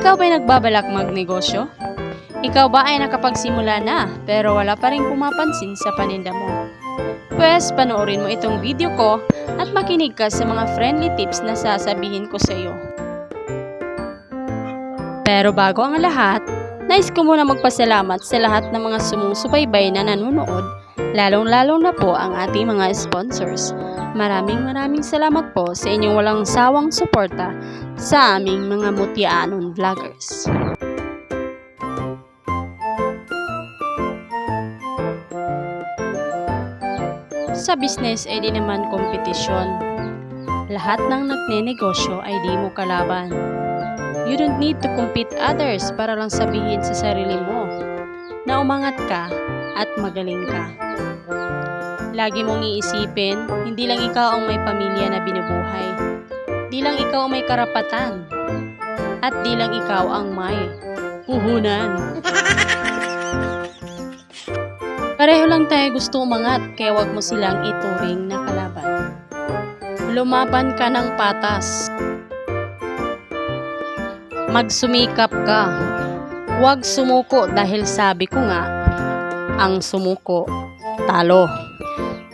Ikaw ba'y nagbabalak magnegosyo? Ikaw ba ay nakapagsimula na pero wala pa rin pumapansin sa paninda mo? Pwes, panoorin mo itong video ko at makinig ka sa mga friendly tips na sasabihin ko sa iyo. Pero bago ang lahat, nais ko muna magpasalamat sa lahat ng mga sumusubaybay na nanonood, lalong-lalong na po ang ating mga sponsors. Maraming salamat po sa inyong walang sawang suporta sa aming mga Mutya-anon vloggers. Sa business ay di naman kompetisyon. Lahat ng nagnenegosyo ay di mo kalaban. You don't need to compete others para lang sabihin sa sarili mo na umangat ka at magaling ka. Lagi mong iisipin, hindi lang ikaw ang may pamilya na binubuhay. Di lang ikaw ang may karapatan. At di lang ikaw ang may puhunan. Pareho lang tayo gusto umangat, kaya wag mo silang ituring na kalaban. Lumaban ka ng patas. Magsumikap ka. Huwag sumuko dahil sabi ko nga, ang sumuko, talo.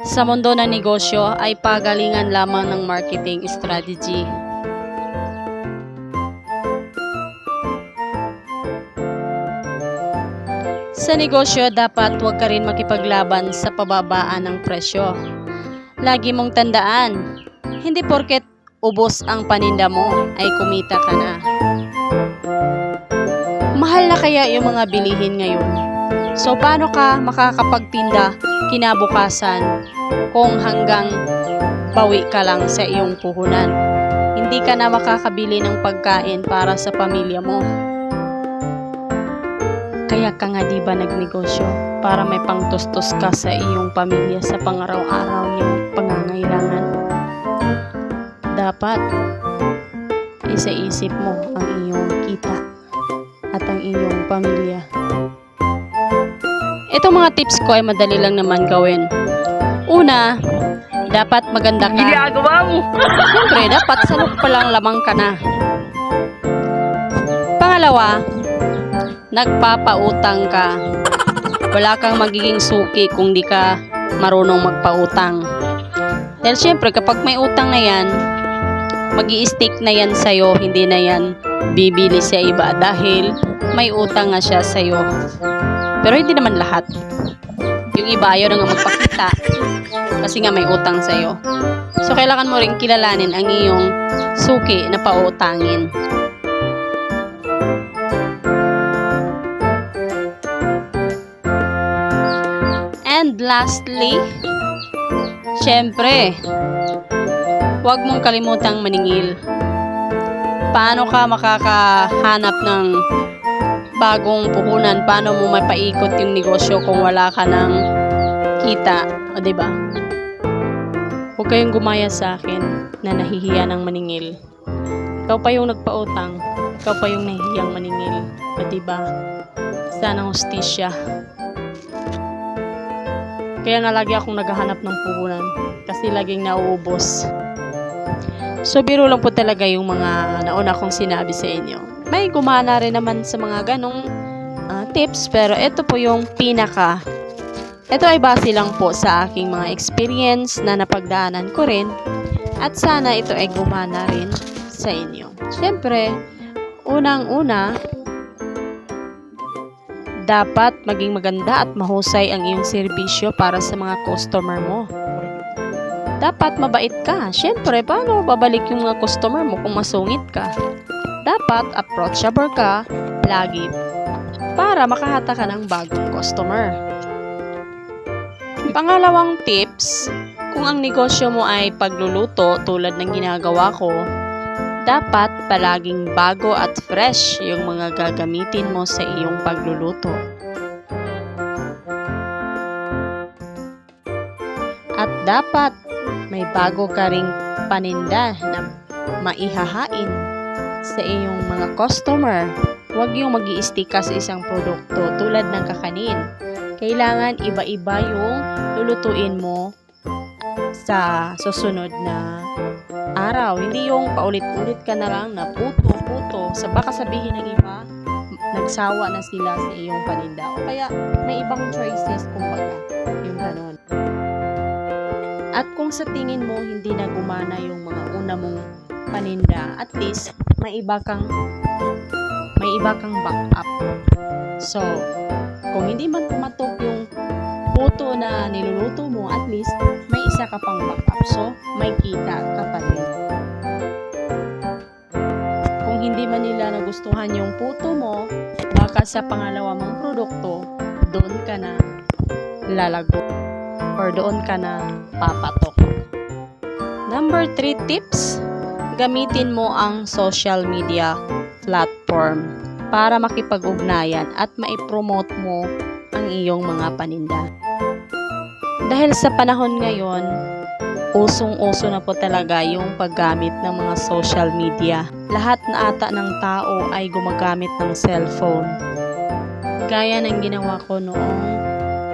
Sa mundo ng negosyo ay pagalingan lamang ng marketing strategy. Sa negosyo, dapat huwag ka rin makipaglaban sa pababaan ng presyo. Lagi mong tandaan, hindi porket ubos ang paninda mo ay kumita ka na. Mahal na kaya yung mga bilihin ngayon? So paano ka makakapagtinda kinabukasan kung hanggang bawi ka lang sa iyong puhunan? Hindi ka na makakabili ng pagkain para sa pamilya mo. Kaya ka nga diba nagnegosyo para may pangtustos ka sa iyong pamilya sa pangaraw-araw niyong pangangailangan. Dapat isa-isip mo ang iyong kita at ang iyong pamilya. Itong mga tips ko ay madali lang naman gawin. Una, dapat maganda ka. Ginagawa mo! Siyempre, dapat salok pa lang lamang ka na. Pangalawa, nagpapautang ka. Wala kang magiging suki kung di ka marunong magpautang. Dahil siyempre, kapag may utang na yan, mag-i-stick na yan sa'yo, hindi na yan bibili sa iba dahil may utang nga siya sa'yo. Pero hindi naman lahat. Yung iba ayaw na nga magpakita kasi nga may utang sa'yo. So, kailangan mo rin kilalanin ang iyong suki na pautangin. And lastly, syempre, huwag mong kalimutang maningil. Paano ka makakahanap ng bagong puhunan? Paano mo mapaikot yung negosyo kung wala ka ng kita? O, diba? Huwag kayong gumaya sa akin na nahihiya ng maningil. Ikaw pa yung nagpautang. Ikaw pa yung nahihiyang maningil. O, diba? Sana hustisya. Kaya nga lagi akong naghahanap ng puhunan kasi laging nauubos. So, biro lang po talaga yung mga nauna kong sinabi sa inyo. May gumana rin naman sa mga ganong tips, pero ito po yung pinaka. Ito ay base lang po sa aking mga experience na napagdaanan ko rin at sana ito ay gumana rin sa inyo. Siyempre, unang-una, dapat maging maganda at mahusay ang iyong serbisyo para sa mga customer mo. Dapat mabait ka. Siyempre, paano babalik yung mga customer mo kung masungit ka? Dapat approachable ka lagi para makahata ka ng bagong customer. Pangalawang tips, kung ang negosyo mo ay pagluluto tulad ng ginagawa ko, dapat palaging bago at fresh yung mga gagamitin mo sa iyong pagluluto. At dapat may bago ka ring paninda na maihahain sa iyong mga customer. Huwag yung mag-i-stick ka sa isang produkto tulad ng kakanin. Kailangan iba-iba yung lulutuin mo sa susunod na araw. Hindi yung paulit-ulit ka na lang na puto, puto, sa baka sabihin ng iba, nagsawa na sila sa iyong paninda. O kaya may ibang choices, kumbaga, yung ganon. At kung sa tingin mo hindi na gumana yung mga una mong paninda, at least may iba kang backup. So, kung hindi man pumatok yung puto na niluluto mo, at least may isa ka pang backup. So, may kita ka pa rin. Kung hindi man nila nagustuhan yung puto mo, baka sa pangalawa mong produkto, doon ka na lalago or doon ka na papatok. Number 3 tips, gamitin mo ang social media platform para makipag-ugnayan at maipromote mo ang iyong mga paninda. Dahil sa panahon ngayon, usong-uso na po talaga yung paggamit ng mga social media. Lahat na ata ng tao ay gumagamit ng cellphone. Gaya ng ginawa ko noong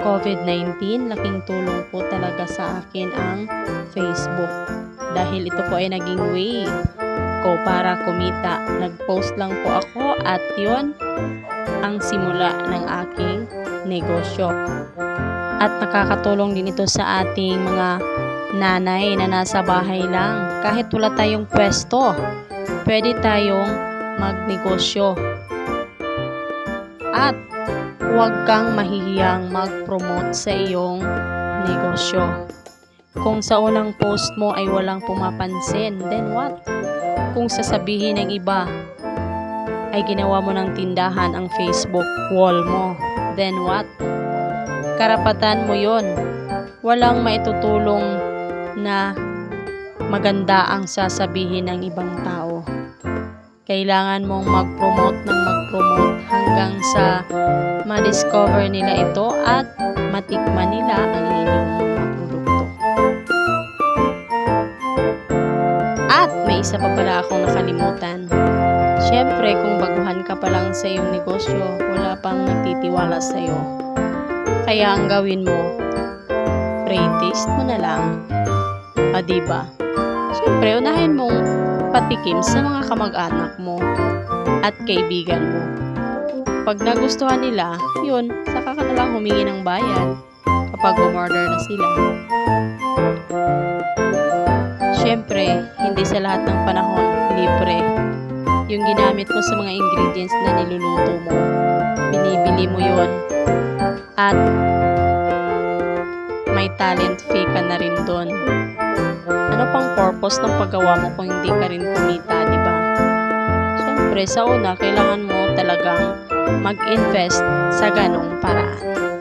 COVID-19, laking tulong po talaga sa akin ang Facebook. Dahil ito po ay naging way ko para kumita. Nag-post lang po ako at yun ang simula ng aking negosyo. At nakakatulong din ito sa ating mga nanay na nasa bahay lang. Kahit wala tayong pwesto, pwede tayong magnegosyo. At huwag kang mahihiyang mag-promote sa iyong negosyo. Kung sa unang post mo ay walang pumapansin, then what? Kung sasabihin ng iba ay ginawa mo ng tindahan ang Facebook wall mo, then what? Karapatan mo yon. Walang maitutulong na maganda ang sasabihin ng ibang tao. Kailangan mong mag-promote ng mag-promote hanggang sa ma-discover nila ito at matikman nila ang inyong mga produkto. At may isa pa pala akong nakalimutan. Siyempre, kung baguhan ka pa lang sa iyong negosyo, wala pang nagtitiwala sa iyo. Kaya ang gawin mo, free taste mo na lang. Diba? Siyempre, unahin mong patikim sa mga kamag-anak mo at kaibigan mo. Pag nagustuhan nila, yun, saka ka na lang humingi ng bayad kapag umorder na sila. Siyempre, hindi sa lahat ng panahon libre. Yung ginamit mo sa mga ingredients na niluluto mo, binibili mo yun. At may talent fee ka na rin doon. Ano pang purpose ng paggawa mo kung hindi ka rin kumita, di ba? Siyempre, sa una, kailangan mo talagang mag-invest sa ganong paraan.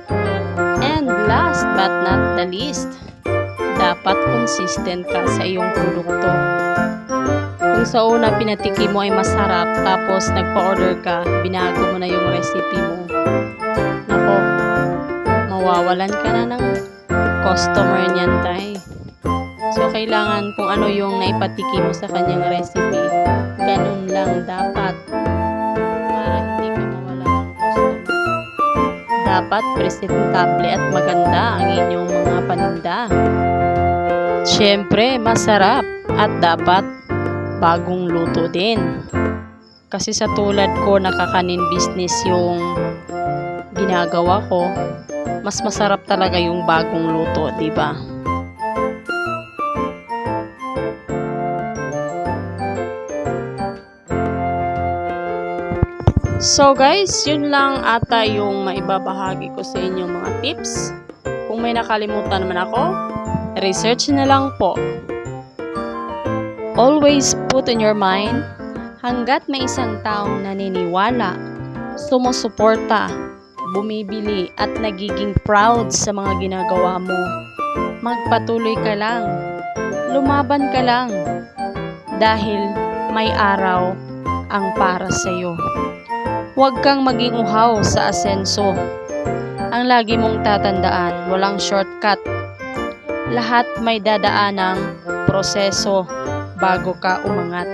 And last but not the least, dapat consistent ka sa iyong produkto. Kung sa una pinatikim mo ay masarap, tapos nagpa-order ka, binago mo na yung recipe mo, nako, mawawalan ka na ng customer niyan, tay. So, kailangan kung ano yung naipatikim mo sa kanyang recipe, ganun lang dapat para hindi ka mawala ng customer. Dapat presentable at maganda ang inyong mga paninda. Siyempre, masarap at dapat bagong luto din. Kasi sa tulad ko, nakakanin business yung ginagawa ko, mas masarap talaga yung bagong luto, di ba? So guys, yun lang ata yung maibabahagi ko sa inyong mga tips. Kung may nakalimutan naman ako, research na lang po. Always put in your mind, hanggat may isang taong naniniwala, sumusuporta, bumibili at nagiging proud sa mga ginagawa mo, magpatuloy ka lang, lumaban ka lang, dahil may araw ang para sa iyo. Huwag kang maging uhaw sa asenso. Ang lagi mong tatandaan, walang shortcut. Lahat may dadaanang proseso bago ka umangat.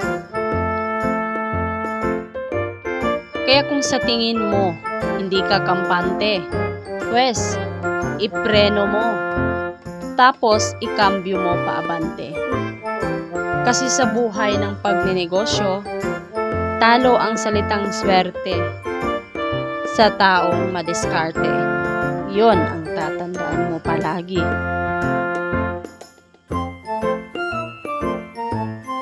Kaya kung sa tingin mo, hindi ka kampante, pwes, ipreno mo. Tapos, ikambyo mo paabante. Kasi sa buhay ng pagnenegosyo, Talo ang salitang swerte sa taong madiskarte. Yon ang tatandaan mo palagi.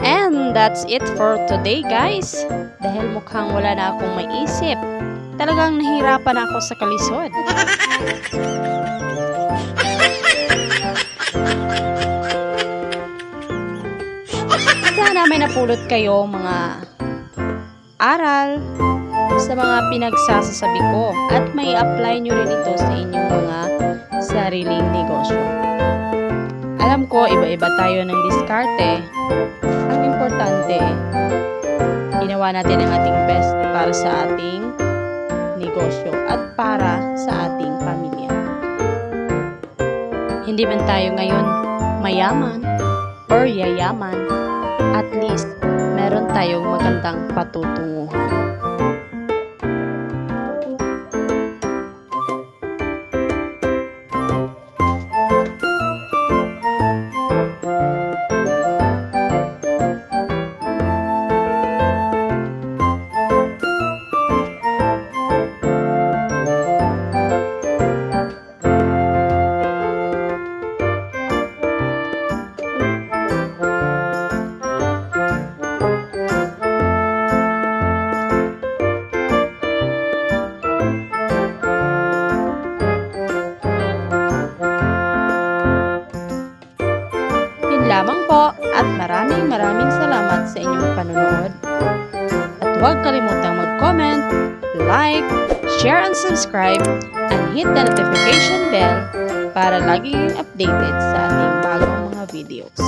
And that's it for today, guys. Dahil mukhang wala na akong maisip. Talagang nahirapan ako sa kalisod. Sana may napulot kayo mga aral sa mga pinagsasasabi ko at may apply nyo rin ito sa inyong mga sariling negosyo. Alam ko, iba-iba tayo ng diskarte. Ang importante, ginawa natin ang ating best para sa ating negosyo at para sa ating pamilya. Hindi man tayo ngayon mayaman or yayaman, at least meron tayong magandang patutunguhan. Lamang po at maraming salamat sa inyong panonood. At huwag kalimutang mag-comment, like, share and subscribe and hit the notification bell para lagi updated sa ating bagong mga videos.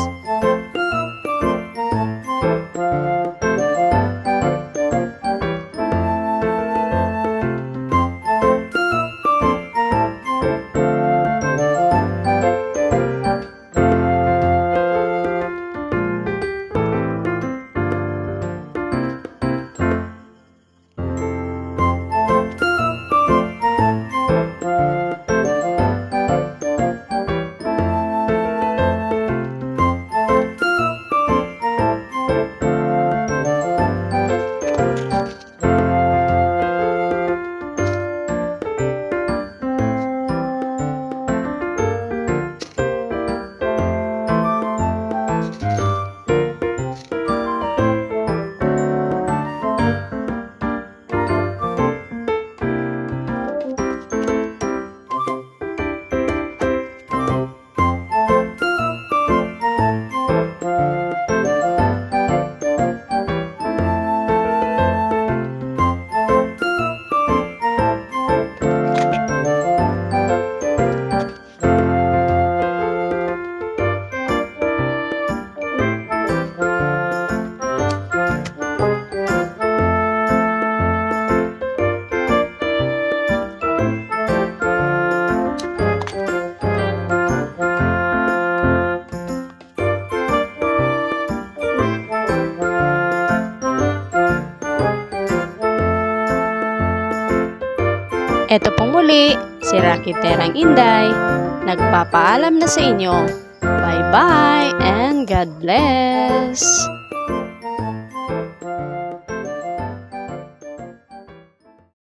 Ito pong muli, si Rocky Terang Inday, nagpapaalam na sa inyo. Bye-bye and God bless!